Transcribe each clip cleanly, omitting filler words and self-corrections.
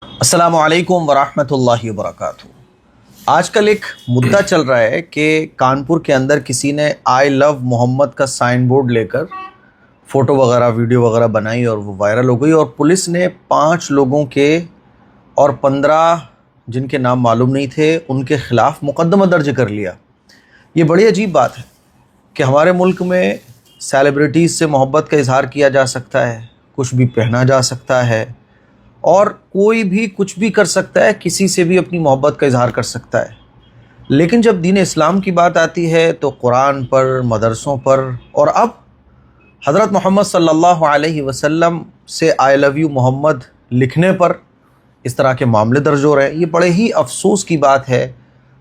السلام علیکم ورحمۃ اللہ وبرکاتہ۔ آج کل ایک مدعا چل رہا ہے کہ کانپور کے اندر کسی نے آئی لو محمد کا سائن بورڈ لے کر فوٹو وغیرہ ویڈیو وغیرہ بنائی اور وہ وائرل ہو گئی، اور پولیس نے 5 لوگوں کے اور 15 جن کے نام معلوم نہیں تھے ان کے خلاف مقدمہ درج کر لیا۔ یہ بڑی عجیب بات ہے کہ ہمارے ملک میں سیلیبریٹیز سے محبت کا اظہار کیا جا سکتا ہے، کچھ بھی پہنا جا سکتا ہے، اور کوئی بھی کچھ بھی کر سکتا ہے، کسی سے بھی اپنی محبت کا اظہار کر سکتا ہے۔ لیکن جب دین اسلام کی بات آتی ہے تو قرآن پر، مدرسوں پر، اور اب حضرت محمد صلی اللہ علیہ وسلم سے آئی لو یو محمد لکھنے پر اس طرح کے معاملے درج ہو رہے ہیں۔ یہ بڑے ہی افسوس کی بات ہے،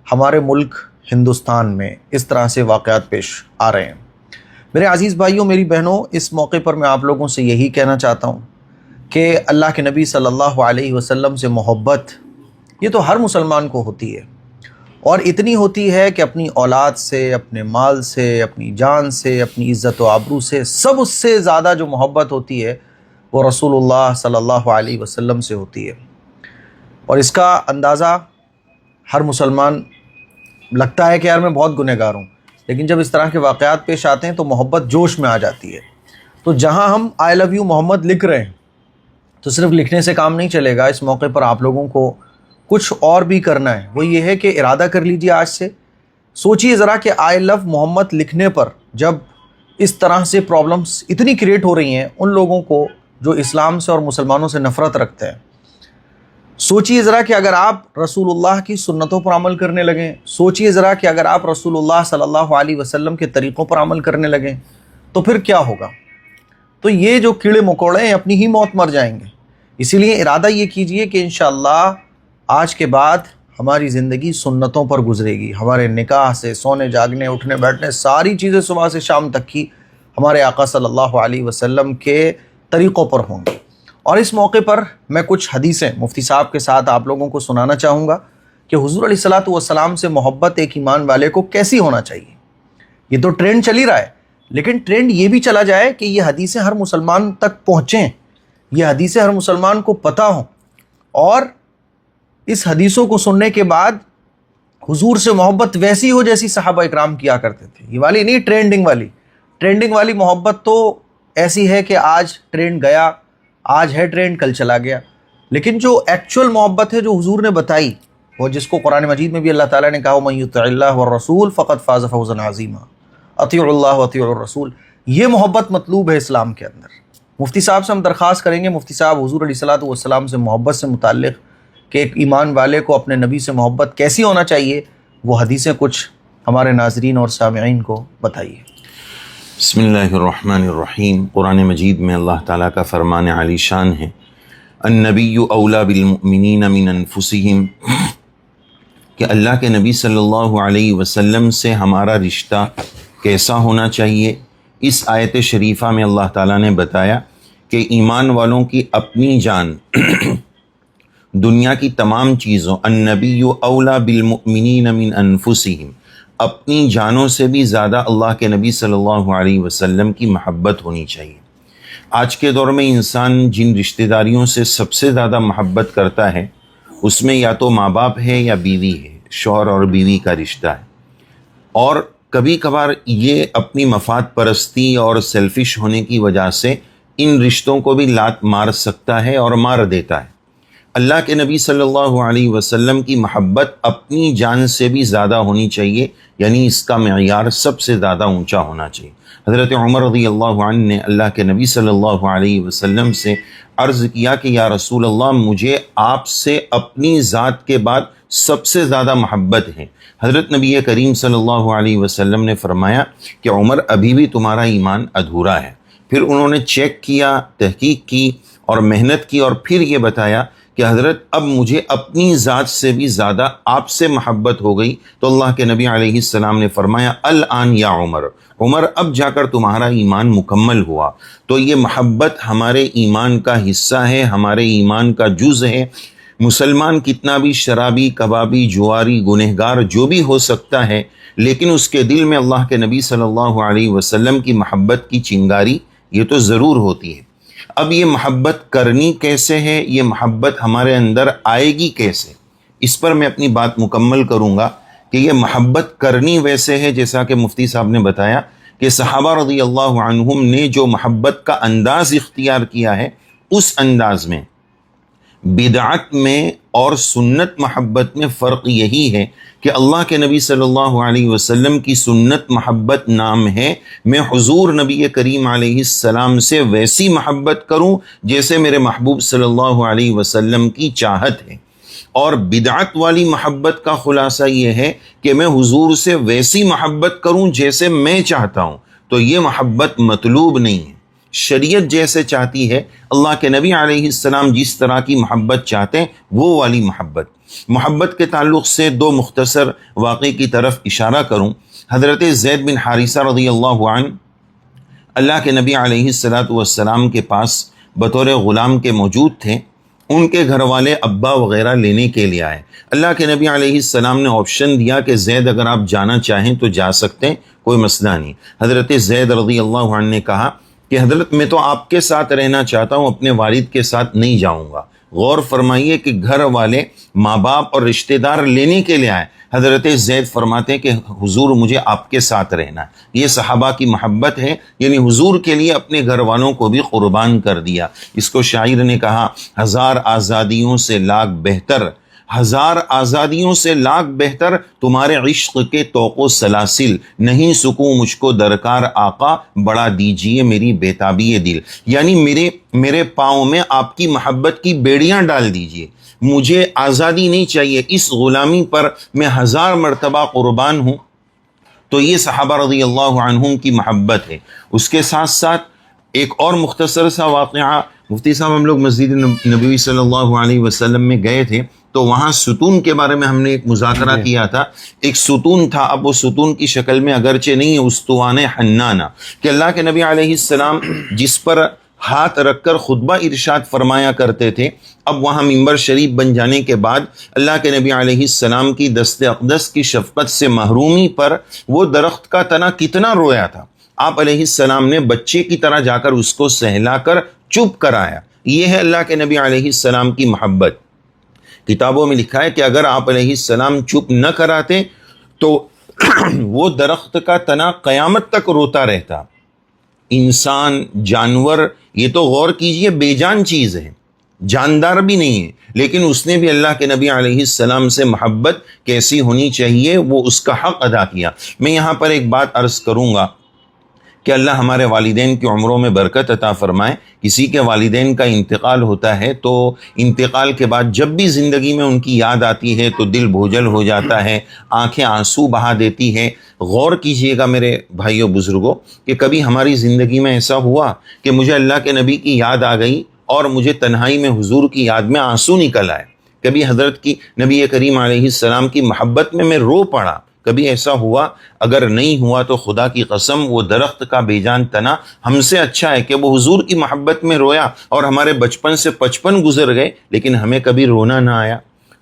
ہمارے ملک ہندوستان میں اس طرح سے واقعات پیش آ رہے ہیں۔ میرے عزیز بھائیوں، میری بہنوں، اس موقع پر میں آپ لوگوں سے یہی کہنا چاہتا ہوں کہ اللہ کے نبی صلی اللہ علیہ وسلم سے محبت یہ تو ہر مسلمان کو ہوتی ہے، اور اتنی ہوتی ہے کہ اپنی اولاد سے، اپنے مال سے، اپنی جان سے، اپنی عزت و آبرو سے، سب اس سے زیادہ جو محبت ہوتی ہے وہ رسول اللہ صلی اللہ علیہ وسلم سے ہوتی ہے۔ اور اس کا اندازہ ہر مسلمان لگتا ہے کہ یار میں بہت گنہگار ہوں، لیکن جب اس طرح کے واقعات پیش آتے ہیں تو محبت جوش میں آ جاتی ہے۔ تو جہاں ہم آئی لو یو محمد لکھ رہے ہیں تو صرف لکھنے سے کام نہیں چلے گا، اس موقع پر آپ لوگوں کو کچھ اور بھی کرنا ہے۔ وہ یہ ہے کہ ارادہ کر لیجیے، آج سے سوچیے ذرا کہ آئی لو محمد لکھنے پر جب اس طرح سے پرابلمس اتنی کریٹ ہو رہی ہیں ان لوگوں کو جو اسلام سے اور مسلمانوں سے نفرت رکھتے ہیں، سوچیے ذرا کہ اگر آپ رسول اللہ کی سنتوں پر عمل کرنے لگیں، سوچیے ذرا کہ اگر آپ رسول اللہ صلی اللہ علیہ وسلم کے طریقوں پر عمل کرنے لگیں تو پھر کیا ہوگا؟ تو یہ جو کیڑے مکوڑے ہیں اپنی ہی موت مر جائیں گے۔ اسی لیے ارادہ یہ کیجئے کہ انشاءاللہ آج کے بعد ہماری زندگی سنتوں پر گزرے گی، ہمارے نکاح سے، سونے جاگنے، اٹھنے بیٹھنے، ساری چیزیں صبح سے شام تک کی ہمارے آقا صلی اللہ علیہ وسلم کے طریقوں پر ہوں گی۔ اور اس موقع پر میں کچھ حدیثیں مفتی صاحب کے ساتھ آپ لوگوں کو سنانا چاہوں گا کہ حضور علیہ الصلوۃ والسلام سے محبت ایک ایمان والے کو کیسی ہونا چاہیے۔ یہ تو ٹرینڈ چل ہی رہا ہے، لیکن ٹرینڈ یہ بھی چلا جائے کہ یہ حدیثیں ہر مسلمان تک پہنچیں، یہ حدیثیں ہر مسلمان کو پتہ ہوں، اور اس حدیثوں کو سننے کے بعد حضور سے محبت ویسی ہو جیسی صحابہ اکرام کیا کرتے تھے۔ یہ والی نہیں، ٹرینڈنگ والی محبت تو ایسی ہے کہ آج ٹرینڈ گیا، آج ہے ٹرینڈ، کل چلا گیا۔ لیکن جو ایکچوئل محبت ہے جو حضور نے بتائی، وہ جس کو قرآن مجید میں بھی اللہ تعالیٰ نے کہا وَمَن يُطِعِ اللَّهَ وَالرَّسُولَ فَقَدْ فَازَ فَوْزًا عَظِيمًا، اطیعوا اللہ واطیعوا الرسول، یہ محبت مطلوب ہے اسلام کے اندر۔ مفتی صاحب سے ہم درخواست کریں گے، مفتی صاحب حضور علیہ الصلوۃ والسلام سے محبت سے متعلق کہ ایک ایمان والے کو اپنے نبی سے محبت کیسی ہونا چاہیے، وہ حدیثیں کچھ ہمارے ناظرین اور سامعین کو بتائیے۔ بسم اللہ الرحمن الرحیم۔ قرآن مجید میں اللہ تعالیٰ کا فرمان عالی شان ہے، النبی اولیٰ بالمؤمنین من انفسہم، کہ اللہ کے نبی صلی اللہ علیہ وسلم سے ہمارا رشتہ کیسا ہونا چاہیے۔ اس آیت شریفہ میں اللہ تعالیٰ نے بتایا کہ ایمان والوں کی اپنی جان، دنیا کی تمام چیزوں، النبی اولیٰ بالمؤمنین من انفسہم، اپنی جانوں سے بھی زیادہ اللہ کے نبی صلی اللہ علیہ وسلم کی محبت ہونی چاہیے۔ آج کے دور میں انسان جن رشتہ داریوں سے سب سے زیادہ محبت کرتا ہے اس میں یا تو ماں باپ ہے یا بیوی ہے، شوہر اور بیوی کا رشتہ ہے، اور کبھی کبھار یہ اپنی مفاد پرستی اور سیلفش ہونے کی وجہ سے ان رشتوں کو بھی لات مار سکتا ہے اور مار دیتا ہے۔ اللہ کے نبی صلی اللہ علیہ وسلم کی محبت اپنی جان سے بھی زیادہ ہونی چاہیے، یعنی اس کا معیار سب سے زیادہ اونچا ہونا چاہیے۔ حضرت عمر رضی اللہ عنہ نے اللہ کے نبی صلی اللہ علیہ وسلم سے عرض کیا کہ یا رسول اللہ، مجھے آپ سے اپنی ذات کے بعد سب سے زیادہ محبت ہے۔ حضرت نبی کریم صلی اللہ علیہ وسلم نے فرمایا کہ عمر، ابھی بھی تمہارا ایمان ادھورا ہے۔ پھر انہوں نے چیک کیا، تحقیق کی اور محنت کی، اور پھر یہ بتایا کہ حضرت اب مجھے اپنی ذات سے بھی زیادہ آپ سے محبت ہو گئی۔ تو اللہ کے نبی علیہ السلام نے فرمایا الآن یا عمر، عمر اب جا کر تمہارا ایمان مکمل ہوا۔ تو یہ محبت ہمارے ایمان کا حصہ ہے، ہمارے ایمان کا جز ہے۔ مسلمان کتنا بھی شرابی، کبابی، جواری، گنہگار جو بھی ہو سکتا ہے، لیکن اس کے دل میں اللہ کے نبی صلی اللہ علیہ وسلم کی محبت کی چنگاری یہ تو ضرور ہوتی ہے۔ اب یہ محبت کرنی کیسے ہے، یہ محبت ہمارے اندر آئے گی کیسے، اس پر میں اپنی بات مکمل کروں گا کہ یہ محبت کرنی ویسے ہے جیسا کہ مفتی صاحب نے بتایا کہ صحابہ رضی اللہ عنہم نے جو محبت کا انداز اختیار کیا ہے، اس انداز میں بدعت میں اور سنت محبت میں فرق یہی ہے کہ اللہ کے نبی صلی اللہ علیہ وسلم کی سنت محبت نام ہے میں حضور نبی کریم علیہ السلام سے ویسی محبت کروں جیسے میرے محبوب صلی اللہ علیہ وسلم کی چاہت ہے، اور بدعت والی محبت کا خلاصہ یہ ہے کہ میں حضور سے ویسی محبت کروں جیسے میں چاہتا ہوں، تو یہ محبت مطلوب نہیں ہے۔ شریعت جیسے چاہتی ہے، اللہ کے نبی علیہ السلام جس طرح کی محبت چاہتے ہیں وہ والی محبت کے تعلق سے دو مختصر واقعے کی طرف اشارہ کروں۔ حضرت زید بن حارثہ رضی اللہ عنہ اللہ کے نبی علیہ السلام کے پاس بطور غلام کے موجود تھے، ان کے گھر والے ابا وغیرہ لینے کے لیے آئے۔ اللہ کے نبی علیہ السلام نے آپشن دیا کہ زید اگر آپ جانا چاہیں تو جا سکتے ہیں، کوئی مسئلہ نہیں۔ حضرت زید رضی اللہ عنہ نے کہا کہ حضرت میں تو آپ کے ساتھ رہنا چاہتا ہوں، اپنے والد کے ساتھ نہیں جاؤں گا۔ غور فرمائیے کہ گھر والے ماں باپ اور رشتہ دار لینے کے لیے آئے، حضرت زید فرماتے ہیں کہ حضور مجھے آپ کے ساتھ رہنا ہے۔ یہ صحابہ کی محبت ہے، یعنی حضور کے لیے اپنے گھر والوں کو بھی قربان کر دیا۔ اس کو شاعر نے کہا، ہزار آزادیوں سے لاکھ بہتر، ہزار آزادیوں سے لاکھ بہتر تمہارے عشق کے طوق و سلاسل، نہیں سکوں مجھ کو درکار آقا، بڑھا دیجئے میری بیتابی دل، یعنی میرے پاؤں میں آپ کی محبت کی بیڑیاں ڈال دیجئے، مجھے آزادی نہیں چاہیے، اس غلامی پر میں ہزار مرتبہ قربان ہوں۔ تو یہ صحابہ رضی اللہ عنہم کی محبت ہے۔ اس کے ساتھ ساتھ ایک اور مختصر سا واقعہ، مفتی صاحب ہم لوگ مسجد نبوی صلی اللہ علیہ وسلم میں گئے تھے، تو وہاں ستون کے بارے میں ہم نے ایک مذاکرہ کیا تھا۔ ایک ستون تھا، اب وہ ستون کی شکل میں اگرچہ نہیں ہے، استوان حنانہ، کہ اللہ کے نبی علیہ السلام جس پر ہاتھ رکھ کر خطبہ ارشاد فرمایا کرتے تھے، اب وہاں ممبر شریف بن جانے کے بعد اللہ کے نبی علیہ السلام کی دست اقدس کی شفقت سے محرومی پر وہ درخت کا تنا کتنا رویا تھا، آپ علیہ السلام نے بچے کی طرح جا کر اس کو سہلا کر چپ کرایا۔ یہ ہے اللہ کے نبی علیہ السلام کی محبت۔ کتابوں میں لکھا ہے کہ اگر آپ علیہ السلام چپ نہ کراتے تو وہ درخت کا تنا قیامت تک روتا رہتا۔ انسان، جانور، یہ تو غور کیجئے بے جان چیز ہے، جاندار بھی نہیں ہے، لیکن اس نے بھی اللہ کے نبی علیہ السلام سے محبت کیسی ہونی چاہیے وہ اس کا حق ادا کیا۔ میں یہاں پر ایک بات عرض کروں گا کہ اللہ ہمارے والدین کی عمروں میں برکت عطا فرمائے۔ کسی کے والدین کا انتقال ہوتا ہے تو انتقال کے بعد جب بھی زندگی میں ان کی یاد آتی ہے تو دل بوجھل ہو جاتا ہے، آنکھیں آنسو بہا دیتی ہے۔ غور کیجئے گا میرے بھائیوں بزرگوں کہ کبھی ہماری زندگی میں ایسا ہوا کہ مجھے اللہ کے نبی کی یاد آ گئی اور مجھے تنہائی میں حضور کی یاد میں آنسو نکل آئے، کبھی حضرت کی نبی کریم علیہ السلام کی محبت میں رو پڑا، کبھی ایسا ہوا؟ اگر نہیں ہوا تو خدا کی قسم وہ درخت کا بے جان تنا ہم سے اچھا ہے کہ وہ حضور کی محبت میں رویا اور ہمارے بچپن سے 55 گزر گئے لیکن ہمیں کبھی رونا نہ آیا۔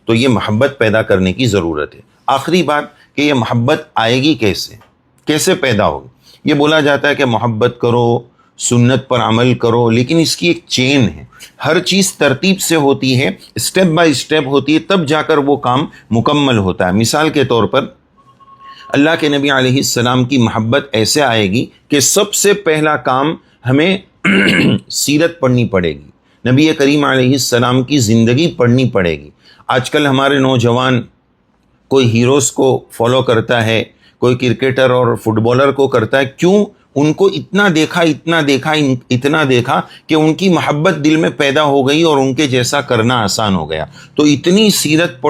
تو یہ محبت پیدا کرنے کی ضرورت ہے۔ آخری بات کہ یہ محبت آئے گی کیسے پیدا ہوگی؟ یہ بولا جاتا ہے کہ محبت کرو، سنت پر عمل کرو، لیکن اس کی ایک چین ہے، ہر چیز ترتیب سے ہوتی ہے، اسٹیپ بائی اسٹیپ ہوتی ہے، تب جا کر وہ کام مکمل ہوتا ہے۔ مثال کے طور پر اللہ کے نبی علیہ السلام کی محبت ایسے آئے گی کہ سب سے پہلا کام ہمیں سیرت پڑھنی پڑے گی، نبی کریم علیہ السلام کی زندگی پڑھنی پڑے گی۔ آج کل ہمارے نوجوان کوئی ہیروز کو فالو کرتا ہے، کوئی کرکٹر اور فٹ بالر کو کرتا ہے، کیوں؟ ان کو اتنا دیکھا کہ ان کی محبت دل میں پیدا ہو گئی اور ان کے جیسا کرنا آسان ہو گیا۔ تو اتنی سیرت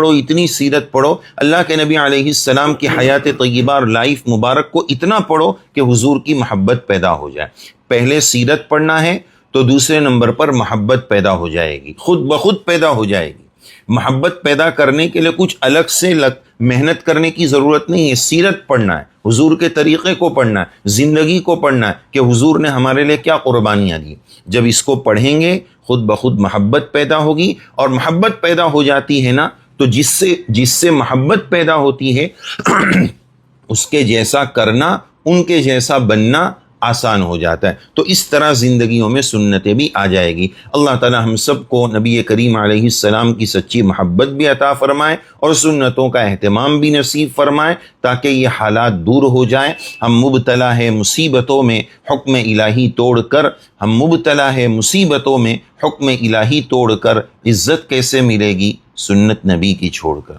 پڑھو، اللہ کے نبی علیہ السلام کی حیات طیبہ اور لائف مبارک کو اتنا پڑھو کہ حضور کی محبت پیدا ہو جائے۔ پہلے سیرت پڑھنا ہے تو دوسرے نمبر پر محبت پیدا ہو جائے گی، خود بخود پیدا ہو جائے گی۔ محبت پیدا کرنے کے لیے کچھ الگ سے محنت کرنے کی ضرورت نہیں ہے، سیرت پڑھنا ہے، حضور کے طریقے کو پڑھنا ہے، زندگی کو پڑھنا ہے کہ حضور نے ہمارے لیے کیا قربانیاں دی۔ جب اس کو پڑھیں گے خود بخود محبت پیدا ہوگی، اور محبت پیدا ہو جاتی ہے نا تو جس سے محبت پیدا ہوتی ہے اس کے جیسا کرنا، ان کے جیسا بننا آسان ہو جاتا ہے۔ تو اس طرح زندگیوں میں سنتیں بھی آ جائے گی۔ اللہ تعالی ہم سب کو نبی کریم علیہ السلام کی سچی محبت بھی عطا فرمائے اور سنتوں کا اہتمام بھی نصیب فرمائے، تاکہ یہ حالات دور ہو جائیں۔ ہم مبتلا ہے مصیبتوں میں حکم الہی توڑ کر، ہم مبتلا ہے مصیبتوں میں حکم الہی توڑ کر عزت کیسے ملے گی؟ سنت نبی کی چھوڑ کر۔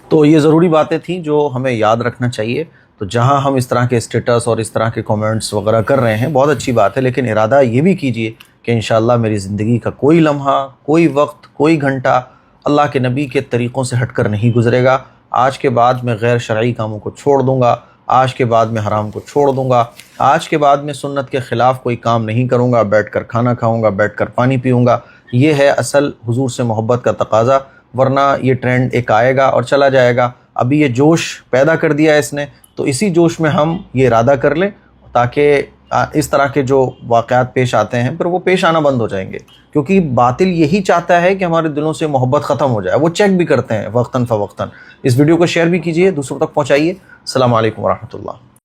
تو یہ ضروری باتیں تھیں جو ہمیں یاد رکھنا چاہیے۔ تو جہاں ہم اس طرح کے اسٹیٹس اور اس طرح کے کومنٹس وغیرہ کر رہے ہیں بہت اچھی بات ہے، لیکن ارادہ یہ بھی کیجئے کہ انشاءاللہ میری زندگی کا کوئی لمحہ، کوئی وقت، کوئی گھنٹہ اللہ کے نبی کے طریقوں سے ہٹ کر نہیں گزرے گا۔ آج کے بعد میں غیر شرعی کاموں کو چھوڑ دوں گا، آج کے بعد میں حرام کو چھوڑ دوں گا، آج کے بعد میں سنت کے خلاف کوئی کام نہیں کروں گا، بیٹھ کر کھانا کھاؤں گا، بیٹھ کر پانی پیوں گا۔ یہ ہے اصل حضور سے محبت کا تقاضا، ورنہ یہ ٹرینڈ ایک آئے گا اور چلا جائے گا۔ ابھی یہ جوش پیدا کر دیا ہے اس نے، تو اسی جوش میں ہم یہ ارادہ کر لیں تاکہ اس طرح کے جو واقعات پیش آتے ہیں پھر وہ پیش آنا بند ہو جائیں گے، کیونکہ باطل یہی چاہتا ہے کہ ہمارے دلوں سے محبت ختم ہو جائے۔ وہ چیک بھی کرتے ہیں وقتاً فوقتاً۔ اس ویڈیو کو شیئر بھی کیجئے، دوسروں تک پہنچائیے۔ السلام علیکم ورحمۃ اللہ۔